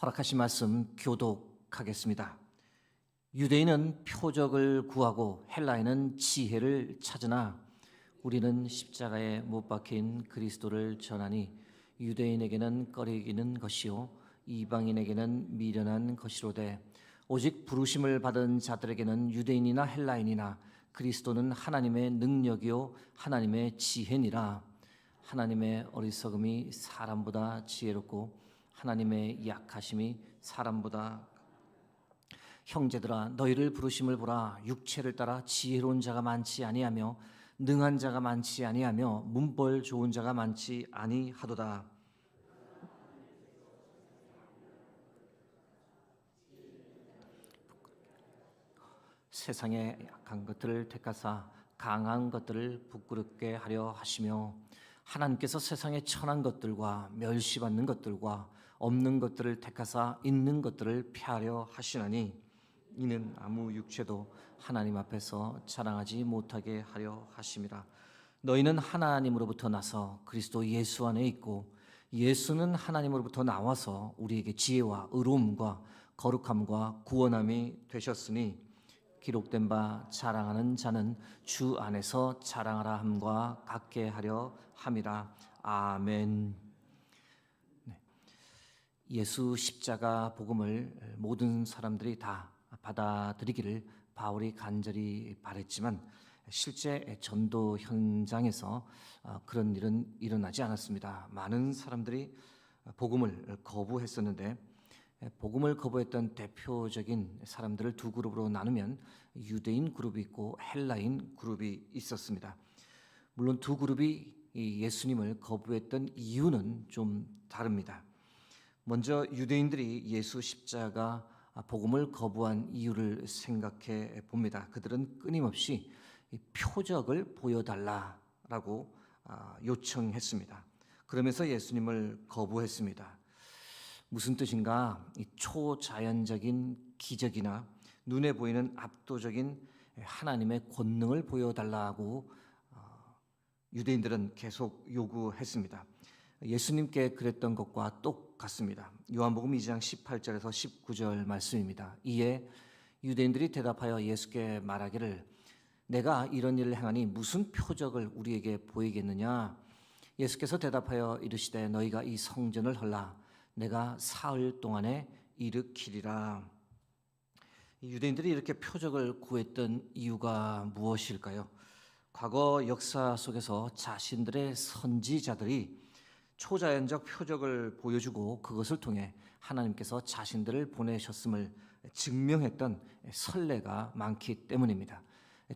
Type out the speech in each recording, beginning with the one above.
허락하신 말씀 교독하겠습니다. 유대인은 표적을 구하고 헬라인은 지혜를 찾으나 우리는 십자가에 못 박힌 그리스도를 전하니 유대인에게는 꺼리기는 것이요 이방인에게는 미련한 것이로되 오직 부르심을 받은 자들에게는 유대인이나 헬라인이나 그리스도는 하나님의 능력이요 하나님의 지혜니라. 하나님의 어리석음이 사람보다 지혜롭고 하나님의 약하심이 사람보다. 형제들아, 너희를 부르심을 보라. 육체를 따라 지혜로운 자가 많지 아니하며 능한 자가 많지 아니하며 문벌 좋은 자가 많지 아니하도다. 세상의 약한 것들을 택하사 강한 것들을 부끄럽게 하려 하시며 하나님께서 세상의 천한 것들과 멸시받는 것들과 없는 것들을 택하사 있는 것들을 폐하려 하시나니 이는 아무 육체도 하나님 앞에서 자랑하지 못하게 하려 하심이라. 너희는 하나님으로부터 나서 그리스도 예수 안에 있고 예수는 하나님으로부터 나와서 우리에게 지혜와 의로움과 거룩함과 구원함이 되셨으니 기록된 바 자랑하는 자는 주 안에서 자랑하라 함과 같게 하려 함이라. 아멘. 예수 십자가 복음을 모든 사람들이 다 받아들이기를 바울이 간절히 바랬지만 실제 전도 현장에서 그런 일은 일어나지 않았습니다. 많은 사람들이 복음을 거부했었는데 복음을 거부했던 대표적인 사람들을 두 그룹으로 나누면 유대인 그룹이 있고 헬라인 그룹이 있었습니다. 물론 두 그룹이 예수님을 거부했던 이유는 좀 다릅니다. 먼저 유대인들이 예수 십자가 복음을 거부한 이유를 생각해 봅니다. 그들은 끊임없이 표적을 보여달라라고 요청했습니다. 그러면서 예수님을 거부했습니다. 무슨 뜻인가? 초자연적인 기적이나 눈에 보이는 압도적인 하나님의 권능을 보여달라고 유대인들은 계속 요구했습니다. 예수님께 그랬던 것과 똑같습니다. 요한복음 2장 18절에서 19절 말씀입니다. 이에 유대인들이 대답하여 예수께 말하기를 내가 이런 일을 행하니 무슨 표적을 우리에게 보이겠느냐? 예수께서 대답하여 이르시되 너희가 이 성전을 헐라 내가 사흘 동안에 일으키리라. 유대인들이 이렇게 표적을 구했던 이유가 무엇일까요? 과거 역사 속에서 자신들의 선지자들이 초자연적 표적을 보여주고 그것을 통해 하나님께서 자신들을 보내셨음을 증명했던 선례가 많기 때문입니다.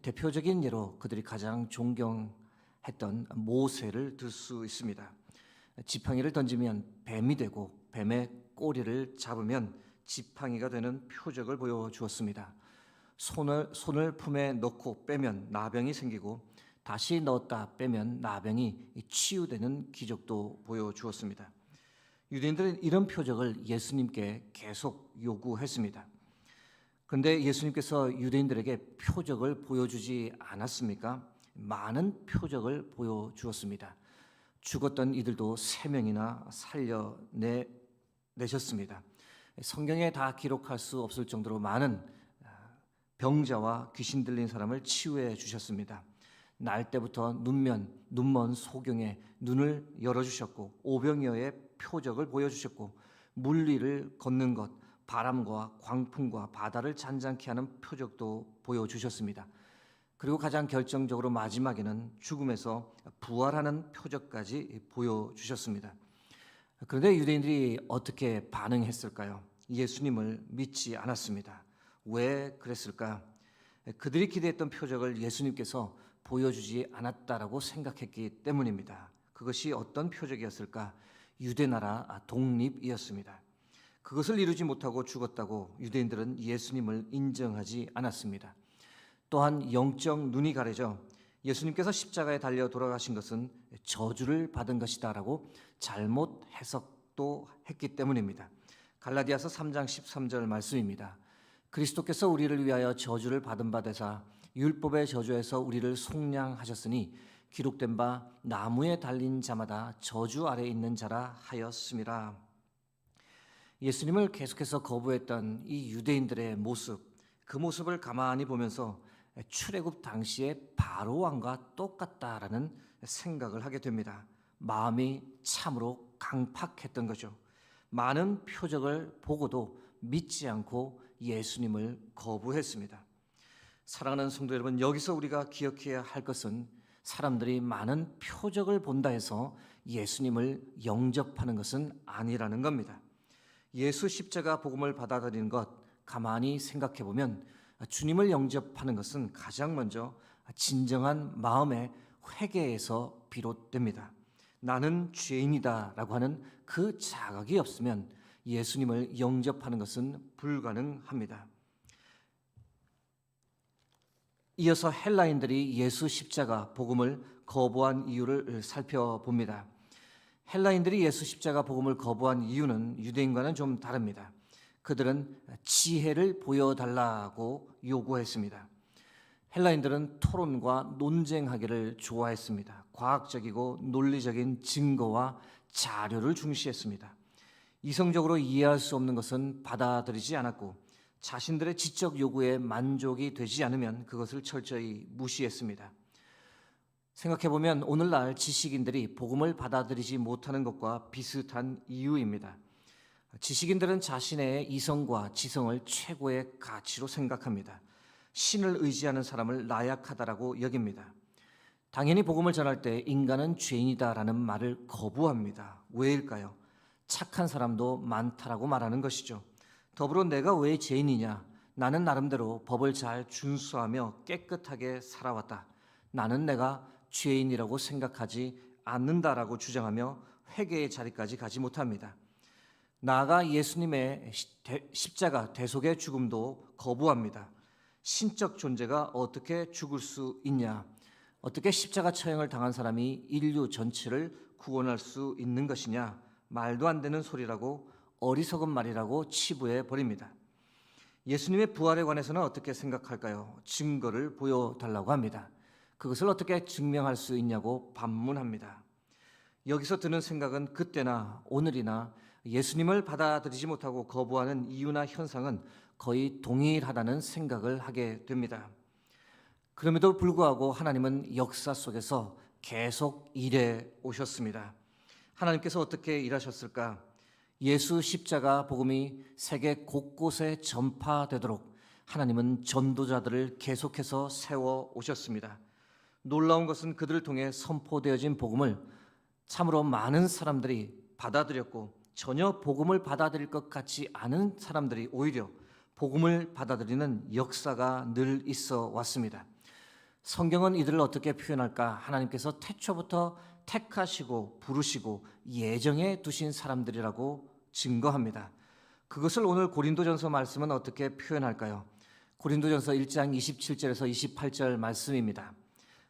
대표적인 예로 그들이 가장 존경했던 모세를 들 수 있습니다. 지팡이를 던지면 뱀이 되고 뱀의 꼬리를 잡으면 지팡이가 되는 표적을 보여주었습니다. 손을 품에 넣고 빼면 나병이 생기고 다시 넣었다 빼면 나병이 치유되는 기적도 보여주었습니다. 유대인들은 이런 표적을 예수님께 계속 요구했습니다. 그런데 예수님께서 유대인들에게 표적을 보여주지 않았습니까? 많은 표적을 보여주었습니다. 죽었던 이들도 3명이나 살려내셨습니다. 성경에 다 기록할 수 없을 정도로 많은 병자와 귀신 들린 사람을 치유해 주셨습니다. 날 때부터 눈먼 소경의 눈을 열어주셨고 오병이어의 표적을 보여주셨고 물리를 걷는 것, 바람과 광풍과 바다를 잔잔케 하는 표적도 보여주셨습니다. 그리고 가장 결정적으로 마지막에는 죽음에서 부활하는 표적까지 보여주셨습니다. 그런데 유대인들이 어떻게 반응했을까요? 예수님을 믿지 않았습니다. 왜 그랬을까? 그들이 기대했던 표적을 예수님께서 보여주지 않았다라고 생각했기 때문입니다. 그것이 어떤 표적이었을까? 유대나라 독립이었습니다. 그것을 이루지 못하고 죽었다고 유대인들은 예수님을 인정하지 않았습니다. 또한 영적 눈이 가려져 예수님께서 십자가에 달려 돌아가신 것은 저주를 받은 것이다라고 잘못 해석도 했기 때문입니다. 갈라디아서 3장 13절 말씀입니다. 그리스도께서 우리를 위하여 저주를 받은 바 되사 율법의 저주에서 우리를 속량하셨으니 기록된 바 나무에 달린 자마다 저주 아래 있는 자라 하였음이라. 예수님을 계속해서 거부했던 이 유대인들의 모습, 그 모습을 가만히 보면서 출애굽 당시의 바로 왕과 똑같다라는 생각을 하게 됩니다. 마음이 참으로 강팍했던 거죠. 많은 표적을 보고도 믿지 않고 예수님을 거부했습니다. 사랑하는 성도 여러분, 여기서 우리가 기억해야 할 것은 사람들이 많은 표적을 본다 해서 예수님을 영접하는 것은 아니라는 겁니다. 예수 십자가 복음을 받아들이는 것 가만히 생각해 보면 주님을 영접하는 것은 가장 먼저 진정한 마음의 회개에서 비롯됩니다. 나는 죄인이다라고 하는 그 자각이 없으면 예수님을 영접하는 것은 불가능합니다. 이어서 헬라인들이 예수 십자가 복음을 거부한 이유를 살펴봅니다. 헬라인들이 예수 십자가 복음을 거부한 이유는 유대인과는 좀 다릅니다. 그들은 지혜를 보여달라고 요구했습니다. 헬라인들은 토론과 논쟁하기를 좋아했습니다. 과학적이고 논리적인 증거와 자료를 중시했습니다. 이성적으로 이해할 수 없는 것은 받아들이지 않았고 자신들의 지적 요구에 만족이 되지 않으면 그것을 철저히 무시했습니다. 생각해보면 오늘날 지식인들이 복음을 받아들이지 못하는 것과 비슷한 이유입니다. 지식인들은 자신의 이성과 지성을 최고의 가치로 생각합니다. 신을 의지하는 사람을 나약하다라고 여깁니다. 당연히 복음을 전할 때 인간은 죄인이다라는 말을 거부합니다. 왜일까요? 착한 사람도 많다라고 말하는 것이죠. 더불어 내가 왜 죄인이냐? 나는 나름대로 법을 잘 준수하며 깨끗하게 살아왔다. 나는 내가 죄인이라고 생각하지 않는다라고 주장하며 회개의 자리까지 가지 못합니다. 나아가 예수님의 십자가 대속의 죽음도 거부합니다. 신적 존재가 어떻게 죽을 수 있냐? 어떻게 십자가 처형을 당한 사람이 인류 전체를 구원할 수 있는 것이냐? 말도 안 되는 소리라고 어리석은 말이라고 치부해 버립니다. 예수님의 부활에 관해서는 어떻게 생각할까요? 증거를 보여달라고 합니다. 그것을 어떻게 증명할 수 있냐고 반문합니다. 여기서 드는 생각은 그때나 오늘이나 예수님을 받아들이지 못하고 거부하는 이유나 현상은 거의 동일하다는 생각을 하게 됩니다. 그럼에도 불구하고 하나님은 역사 속에서 계속 일해 오셨습니다. 하나님께서 어떻게 일하셨을까? 예수 십자가 복음이 세계 곳곳에 전파되도록 하나님은 전도자들을 계속해서 세워 오셨습니다. 놀라운 것은 그들을 통해 선포되어진 복음을 참으로 많은 사람들이 받아들였고 전혀 복음을 받아들일 것 같지 않은 사람들이 오히려 복음을 받아들이는 역사가 늘 있어 왔습니다. 성경은 이들을 어떻게 표현할까? 하나님께서 태초부터 택하시고 부르시고 예정해 두신 사람들이라고 증거합니다. 그것을 오늘 고린도전서 말씀은 어떻게 표현할까요? 고린도전서 1장 27절에서 28절 말씀입니다.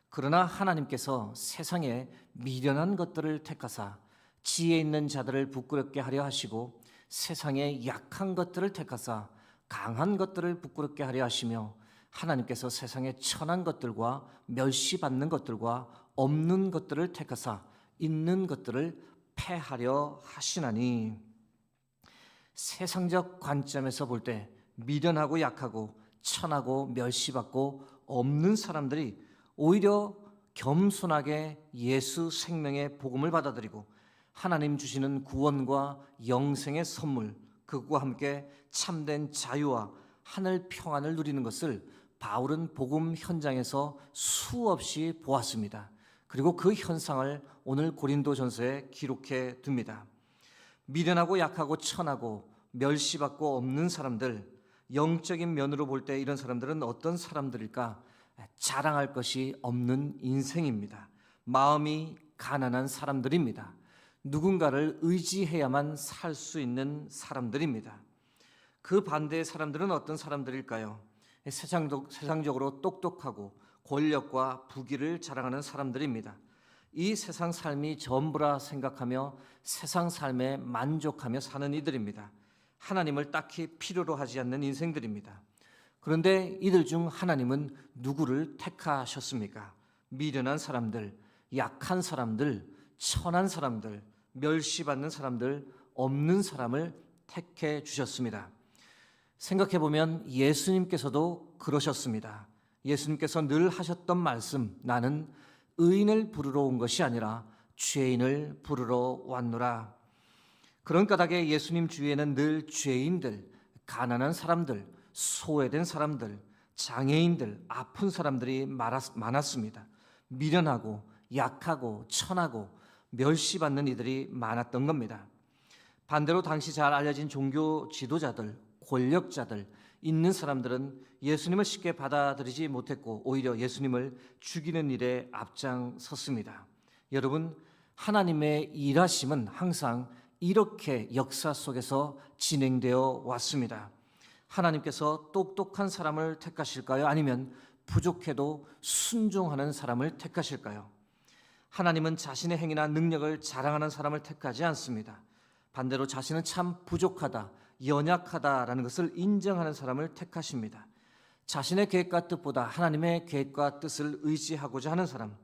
그러나 하나님께서 세상에 미련한 것들을 택하사 지혜 있는 자들을 부끄럽게 하려 하시고 세상에 약한 것들을 택하사 강한 것들을 부끄럽게 하려 하시며 하나님께서 세상에 천한 것들과 멸시받는 것들과 없는 것들을 택하사 있는 것들을 패하려 하시나니. 세상적 관점에서 볼 때 미련하고 약하고 천하고 멸시받고 없는 사람들이 오히려 겸손하게 예수 생명의 복음을 받아들이고 하나님 주시는 구원과 영생의 선물, 그것과 함께 참된 자유와 하늘 평안을 누리는 것을 바울은 복음 현장에서 수없이 보았습니다. 그리고 그 현상을 오늘 고린도전서에 기록해 둡니다. 미련하고 약하고 천하고 멸시받고 없는 사람들, 영적인 면으로 볼 때 이런 사람들은 어떤 사람들일까? 자랑할 것이 없는 인생입니다. 마음이 가난한 사람들입니다. 누군가를 의지해야만 살 수 있는 사람들입니다. 그 반대의 사람들은 어떤 사람들일까요? 세상적으로 똑똑하고 권력과 부귀를 자랑하는 사람들입니다. 이 세상 삶이 전부라 생각하며 세상 삶에 만족하며 사는 이들입니다. 하나님을 딱히 필요로 하지 않는 인생들입니다. 그런데 이들 중 하나님은 누구를 택하셨습니까? 미련한 사람들, 약한 사람들, 천한 사람들, 멸시받는 사람들, 없는 사람을 택해 주셨습니다. 생각해 보면 예수님께서도 그러셨습니다. 예수님께서 늘 하셨던 말씀, 나는 의인을 부르러 온 것이 아니라 죄인을 부르러 왔노라. 그런 까닭에 예수님 주위에는 늘 죄인들, 가난한 사람들, 소외된 사람들, 장애인들, 아픈 사람들이 많았습니다. 미련하고 약하고 천하고 멸시받는 이들이 많았던 겁니다. 반대로 당시 잘 알려진 종교 지도자들, 권력자들, 있는 사람들은 예수님을 쉽게 받아들이지 못했고 오히려 예수님을 죽이는 일에 앞장섰습니다. 여러분, 하나님의 일하심은 항상 이렇게 역사 속에서 진행되어 왔습니다. 하나님께서 똑똑한 사람을 택하실까요? 아니면 부족해도 순종하는 사람을 택하실까요? 하나님은 자신의 행위나 능력을 자랑하는 사람을 택하지 않습니다. 반대로 자신은 참 부족하다, 연약하다라는 것을 인정하는 사람을 택하십니다. 자신의 계획과 뜻보다 하나님의 계획과 뜻을 의지하고자 하는 사람,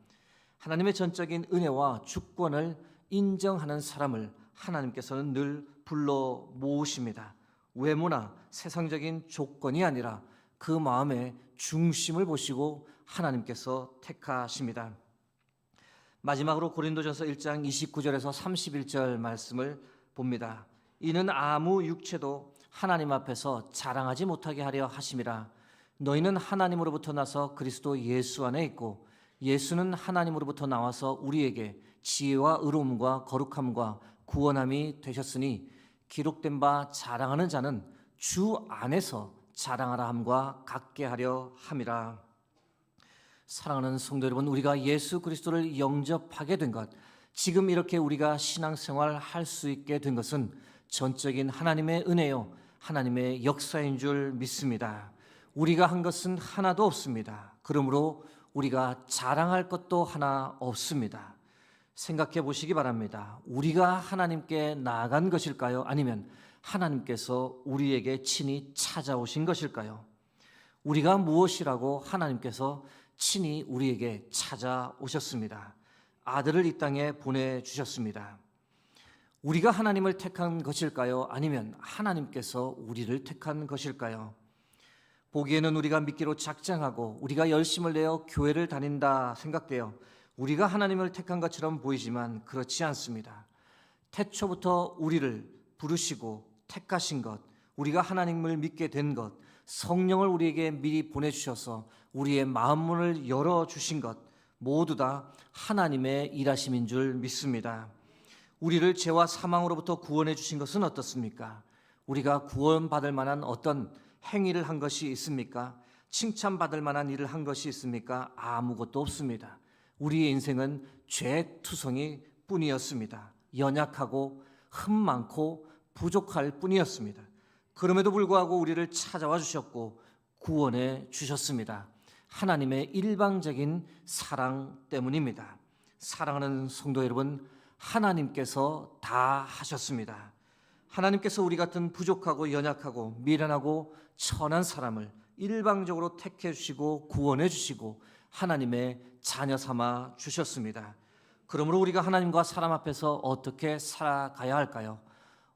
하나님의 전적인 은혜와 주권을 인정하는 사람을 하나님께서는 늘 불러 모으십니다. 외모나 세상적인 조건이 아니라 그 마음의 중심을 보시고 하나님께서 택하십니다. 마지막으로 고린도전서 1장 29절에서 31절 말씀을 봅니다. 이는 아무 육체도 하나님 앞에서 자랑하지 못하게 하려 하심이라. 너희는 하나님으로부터 나서 그리스도 예수 안에 있고 예수는 하나님으로부터 나와서 우리에게 지혜와 의로움과 거룩함과 구원함이 되셨으니 기록된 바 자랑하는 자는 주 안에서 자랑하라 함과 같게 하려 함이라. 사랑하는 성도 여러분, 우리가 예수 그리스도를 영접하게 된 것, 지금 이렇게 우리가 신앙생활 할 수 있게 된 것은 전적인 하나님의 은혜요, 하나님의 역사인 줄 믿습니다. 우리가 한 것은 하나도 없습니다. 그러므로 우리가 자랑할 것도 하나 없습니다. 생각해 보시기 바랍니다. 우리가 하나님께 나아간 것일까요? 아니면 하나님께서 우리에게 친히 찾아오신 것일까요? 우리가 무엇이라고 하나님께서 친히 우리에게 찾아오셨습니다. 아들을 이 땅에 보내주셨습니다. 우리가 하나님을 택한 것일까요? 아니면 하나님께서 우리를 택한 것일까요? 보기에는 우리가 믿기로 작정하고 우리가 열심을 내어 교회를 다닌다 생각되어 우리가 하나님을 택한 것처럼 보이지만 그렇지 않습니다. 태초부터 우리를 부르시고 택하신 것, 우리가 하나님을 믿게 된 것, 성령을 우리에게 미리 보내주셔서 우리의 마음문을 열어주신 것, 모두 다 하나님의 일하심인 줄 믿습니다. 우리를 죄와 사망으로부터 구원해 주신 것은 어떻습니까? 우리가 구원받을 만한 어떤 행위를 한 것이 있습니까? 칭찬받을 만한 일을 한 것이 있습니까? 아무것도 없습니다. 우리의 인생은 죄투성이 뿐이었습니다. 연약하고 흠 많고 부족할 뿐이었습니다. 그럼에도 불구하고 우리를 찾아와 주셨고 구원해 주셨습니다. 하나님의 일방적인 사랑 때문입니다. 사랑하는 성도 여러분, 하나님께서 다 하셨습니다. 하나님께서 우리 같은 부족하고 연약하고 미련하고 천한 사람을 일방적으로 택해 주시고 구원해 주시고 하나님의 자녀 삼아 주셨습니다. 그러므로 우리가 하나님과 사람 앞에서 어떻게 살아가야 할까요?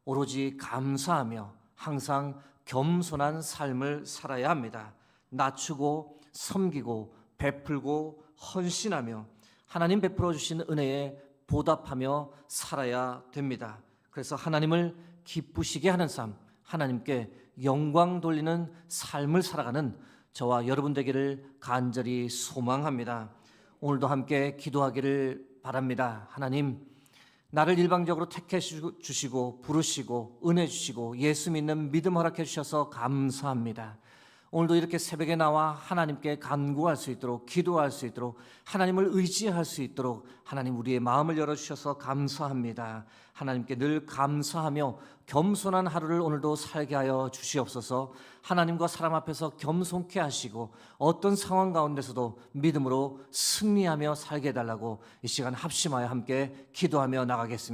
오로지 감사하며 항상 겸손한 삶을 살아야 합니다. 낮추고 섬기고 베풀고 헌신하며 하나님 베풀어 주신 은혜에 보답하며 살아야 됩니다. 그래서 하나님을 기쁘시게 하는 삶, 하나님께 영광 돌리는 삶을 살아가는 저와 여러분 되기를 간절히 소망합니다. 오늘도 함께 기도하기를 바랍니다. 하나님, 나를 일방적으로 택해 주시고 부르시고 은혜 주시고 예수 믿는 믿음 허락해 주셔서 감사합니다. 오늘도 이렇게 새벽에 나와 하나님께 간구할 수 있도록 기도할 수 있도록 하나님을 의지할 수 있도록 하나님 우리의 마음을 열어주셔서 감사합니다. 하나님께 늘 감사하며 겸손한 하루를 오늘도 살게 하여 주시옵소서. 하나님과 사람 앞에서 겸손케 하시고 어떤 상황 가운데서도 믿음으로 승리하며 살게 해달라고 이 시간 합심하여 함께 기도하며 나가겠습니다.